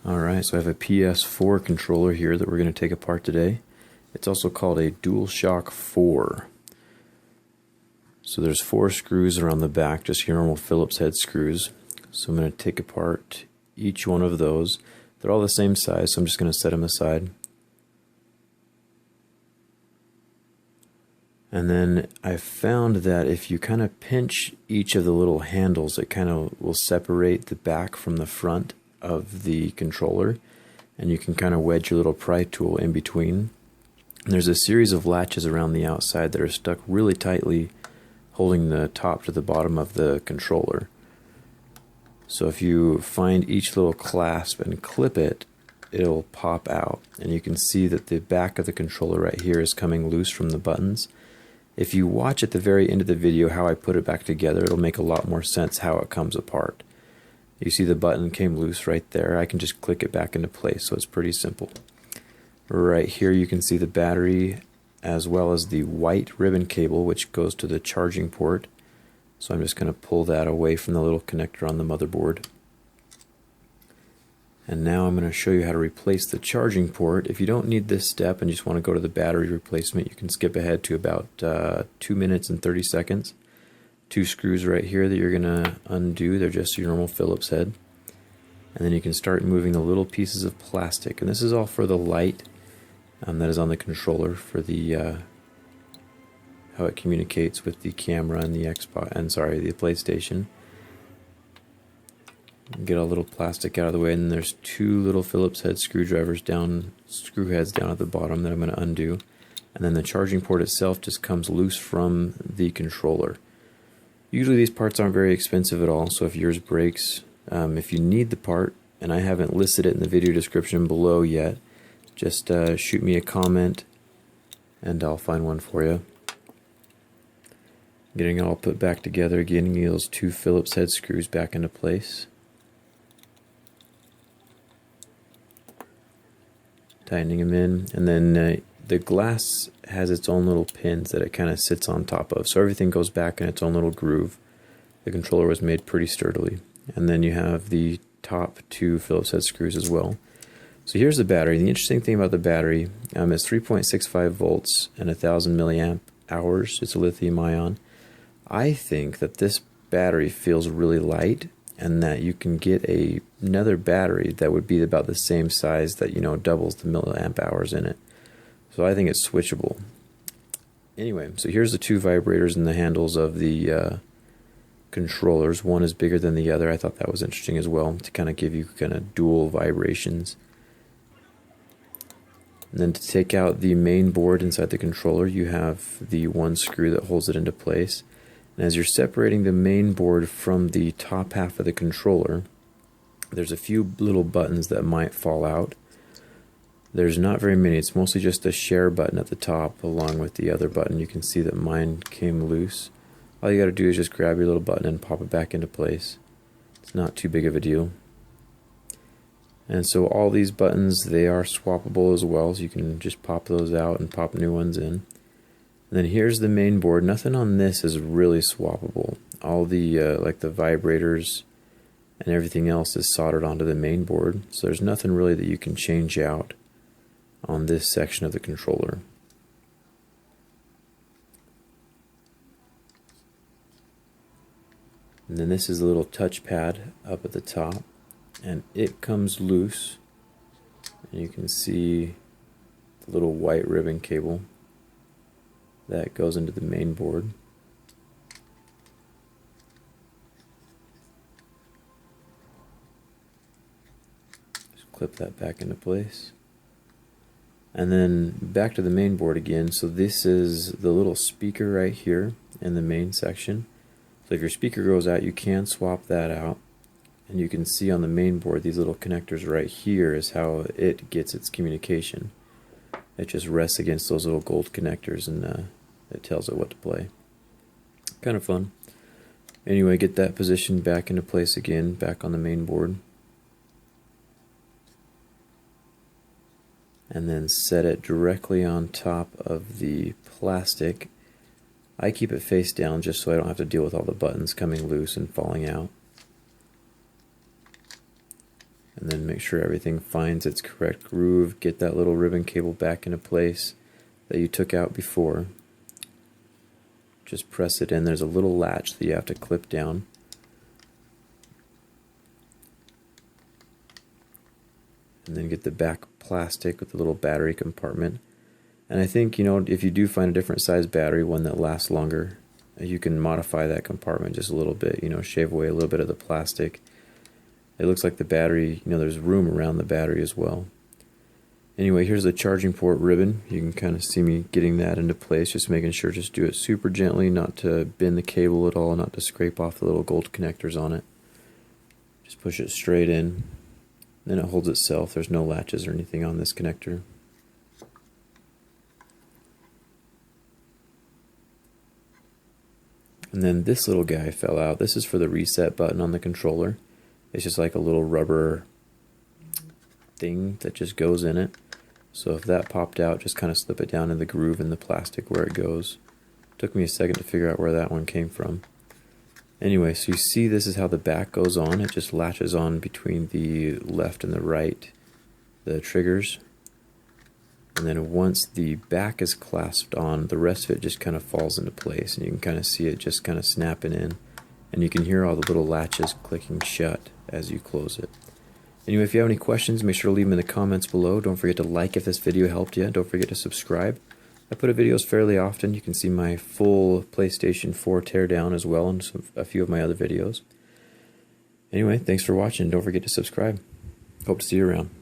Alright, so I have a PS4 controller here that we're going to take apart today. It's also called a DualShock 4. So there's 4 screws around the back, just your normal Phillips head screws. So I'm going to take apart each one of those. They're all the same size, so I'm just going to set them aside. And then I found that if you kind of pinch each of the little handles, it kind of will separate the back from the front of the controller, and you can kind of wedge your little pry tool in between. And there's a series of latches around the outside that are stuck really tightly, holding the top to the bottom of the controller. So if you find each little clasp and clip it, it'll pop out, and you can see that the back of the controller right here is coming loose from the buttons. If you watch at the very end of the video how I put it back together, it'll make a lot more sense how it comes apart. You see the button came loose right there. I can just click it back into place, so it's pretty simple. Right here you can see the battery as well as the white ribbon cable which goes to the charging port. So I'm just going to pull that away from the little connector on the motherboard. And now I'm going to show you how to replace the charging port. If you don't need this step and you just want to go to the battery replacement, you can skip ahead to about 2 minutes and 30 seconds. 2 screws right here that you're going to undo. They're just your normal Phillips head. And then you can start moving the little pieces of plastic. And this is all for the light that is on the controller for the how it communicates with the camera and the Xbox, and the PlayStation. Get all little plastic out of the way, and then there's 2 little Phillips head screwdrivers down, screw heads down at the bottom that I'm going to undo. And then the charging port itself just comes loose from the controller. Usually these parts aren't very expensive at all, so if yours breaks, if you need the part, and I haven't listed it in the video description below yet, just shoot me a comment and I'll find one for you. Getting it all put back together, getting those 2 Phillips head screws back into place. Tightening them in, and then the glass has its own little pins that it kind of sits on top of, so everything goes back in its own little groove. The controller was made pretty sturdily. And then you have the top 2 Phillips head screws as well. So here's the battery. The interesting thing about the battery is 3.65 volts and 1000 milliamp hours. It's a lithium ion. I think that this battery feels really light, and that you can get another battery that would be about the same size that, you know, doubles the milliamp hours in it. So I think it's switchable. Anyway, so here's the 2 vibrators and the handles of the controllers. One is bigger than the other. I thought that was interesting as well, to kind of give you kind of dual vibrations. And then to take out the main board inside the controller, you have the 1 screw that holds it into place. And as you're separating the main board from the top half of the controller, there's a few little buttons that might fall out. There's not very many. It's mostly just a share button at the top along with the other button. You can see that mine came loose. All you got to do is just grab your little button and pop it back into place. It's not too big of a deal. And so all these buttons, they are swappable as well, so you can just pop those out and pop new ones in. And then here's the main board. Nothing on this is really swappable. All the like the vibrators and everything else is soldered onto the main board, so there's nothing really that you can change out on this section of the controller. And then this is a little touchpad up at the top, and it comes loose, and you can see the little white ribbon cable that goes into the main board. Just clip that back into place. And then back to the main board again. So this is the little speaker right here in the main section. So if your speaker goes out, you can swap that out. And you can see on the main board, these little connectors right here is how it gets its communication. It just rests against those little gold connectors, and it tells it what to play. Kind of fun. Anyway, get that position back into place again, back on the main board. And then set it directly on top of the plastic. I keep it face down just so I don't have to deal with all the buttons coming loose and falling out. And and then make sure everything finds its correct groove. Get that little ribbon cable back into place that you took out before. Just press it in. There's a little latch that you have to clip down. And then get the back plastic with the little battery compartment. And I think, if you do find a different size battery, one that lasts longer, you can modify that compartment just a little bit, shave away a little bit of the plastic. It looks like the battery, there's room around the battery as well. Anyway, here's the charging port ribbon. You can kind of see me getting that into place, just making sure just do it super gently, not to bend the cable at all, not to scrape off the little gold connectors on it. Just push it straight in. Then it holds itself. There's no latches or anything on this connector. And then this little guy fell out. This is for the reset button on the controller. It's just like a little rubber thing that just goes in it. So if that popped out, just kind of slip it down in the groove in the plastic where it goes. Took me a second to figure out where that one came from. Anyway, so you see this is how the back goes on. It just latches on between the left and the right, the triggers. And then once the back is clasped on, the rest of it just kind of falls into place. And you can kind of see it just kind of snapping in. And you can hear all the little latches clicking shut as you close it. Anyway, if you have any questions, make sure to leave them in the comments below. Don't forget to like if this video helped you. Don't forget to subscribe. I put up videos fairly often. You can see my full PlayStation 4 teardown as well, and a few of my other videos. Anyway, thanks for watching. Don't forget to subscribe. Hope to see you around.